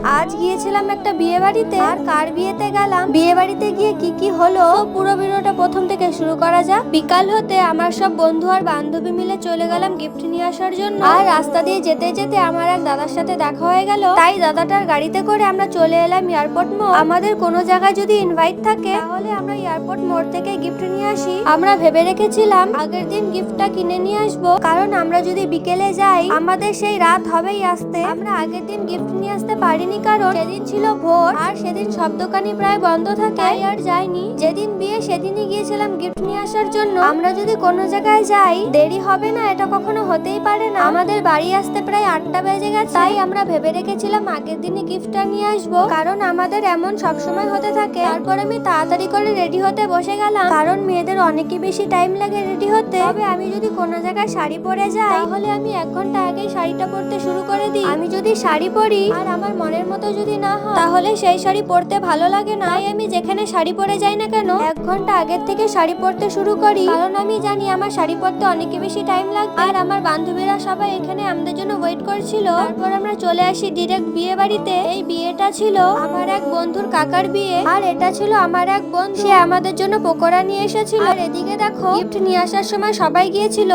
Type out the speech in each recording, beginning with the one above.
আজ গিয়েছিলাম একটা বিয়ে বাড়িতে, আর কার বিয়েতে গেলাম, বিয়ে বাড়িতে গিয়ে কি কি হলো পুরো ভিডিওটা প্রথম থেকে শুরু করা যাক। বিকাল হতে আমরা সব বন্ধু আর বান্ধবী মিলে চলে গেলাম গিফট নিয়ে আসার জন্য। আর রাস্তা দিয়ে যেতে যেতে আমার এক দাদার সাথে দেখা হয়ে গেল, তাই দাদাটার গাড়িতে করে আমরা চলে এলাম এয়ারপোর্ট মোড়। আমাদের কোনো জায়গায় যদি ইনভাইট থাকে তাহলে আমরা এয়ারপোর্ট মোড় থেকে গিফট নিয়ে আসি। আমরা ভেবে রেখেছিলাম আগের দিন গিফটটা কিনে নিয়ে আসবো, কারণ আমরা যদি বিকেলে যাই আমাদের সেই রাত হবেই আসতে। আমরা আগের দিন গিফট নিয়ে আসতে পারিনি, কারণ সেদিন ছিল ভোর আর সেদিন সব দোকানই প্রায় বন্ধ থাকে, তাই আর যাইনি। যেদিন বিয়ে সেদিনই গিয়েছিলাম গিফট নিয়ে আসার জন্য। আমরা যদি কোনো জায়গায় যাই দেরি হবে না, এটা কখনো হতেই পারে না। আমাদের বাড়ি আসতে প্রায় 8টা বেজে গেছে, তাই আমরা ভেবে রেখেছিলাম আগের দিনই গিফটটা নিয়ে আসবো, কারণ আমাদের এমন সবসময় হতে থাকে। তারপর আমি তাড়াতাড়ি করে রেডি হতে বসে গেলাম, কারণ মেয়েদের অনেকই বেশি টাইম লাগে রেডি হতে। তবে আমি যদি কোনো জায়গায় শাড়ি পরে যাই তাহলে আমি 1 ঘন্টা আগে শাড়িটা পরতে শুরু করে দিই। আমি যদি শাড়ি পরি আর আমার মনের মতো যদি না হয় তাহলে সেই শাড়ি পরতে ভালো লাগে না, তাই আমি যেখানে শাড়ি পরে যাই না কেন 1 ঘন্টা আগের থেকে শাড়ি পরতে শুরু করি, কারণ আমি জানি আমার শাড়ি পরতে অনেকই বেশি টাইম লাগবে। আর আমার বান্ধবীরা সবাই এখানে আমাদের জন্য ওয়েট করছিল। তারপর আমরা চলে আসি ডিরেক্ট বিয়ে বাড়িতে। এই বিয়েটা ছিল আমার এক বন্ধুর কাকার বিয়ে, আর এটা ছিল আমার এক বন্ধু, সে আমাদের জন্য পকোড়া নিয়ে এসেছিল। আর এদিকে দেখো গিফট নিয়ে আসার সময় সবাই গিয়েছিল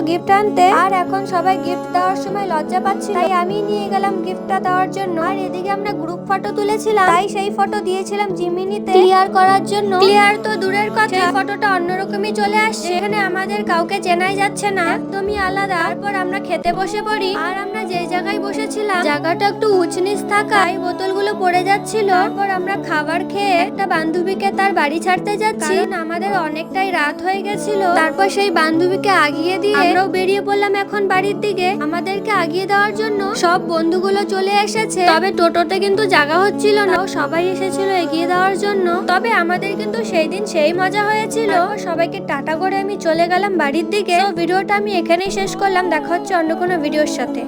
গিফট আনতে, আর এখন সবাই গিফট দেওয়ার সময় লজ্জা পাচ্ছিল, তাই আমি নিয়ে গেলাম গিফটটা দেওয়ার জন্য। আর এদিকে আমরা গ্রুপ ফটো তুলেছিলাম, তাই সেই ফটো দিয়েছিলাম জিমিনিতে ক্লিয়ার করার জন্য। ক্লিয়ার তো দূরের কথা, সেই ফটোটা অন্যরকমই চলে আসছে, এখানে আমাদের কাউকে চেনাই যাচ্ছে না, একদমই আলাদা। তারপর আমরা খেতে বসে পড়ি, আর আমরা যে জায়গায় বসেছিলাম জায়গাটা একটু উঁচ নিচ থাকায় বোতলগুলো পড়ে যাচ্ছিল। তারপর আমরা খাবার খেয়ে একটা বান্ধবীকে তার বাড়ি ছাড়তে যাচ্ছি, কারণ আমাদের অনেকটাই রাত হয়ে গেছিল। তারপর সেই বান্ধবীকে আগিয়ে দিয়ে আমরাও বেরিয়ে পড়লাম এখন বাড়ির দিকে। আমাদেরকে আগিয়ে দেওয়ার জন্য সব বন্ধুগুলো চলে এসেছে, তবে টোটোতে কিন্তু জায়গা হচ্ছিল না, সবাই এসেছিল এগিয়ে দেওয়ার জন্য। তবে আমাদের কিন্তু সেই দিন সেই মজা হয়েছিল। সবাইকে টাটা করে আমি চলে গেলাম বাড়ির দিকে। ভিডিওটা আমি এখানেই শেষ করলাম, দেখা হচ্ছে অন্য কোনো ভিডিওর সাথে।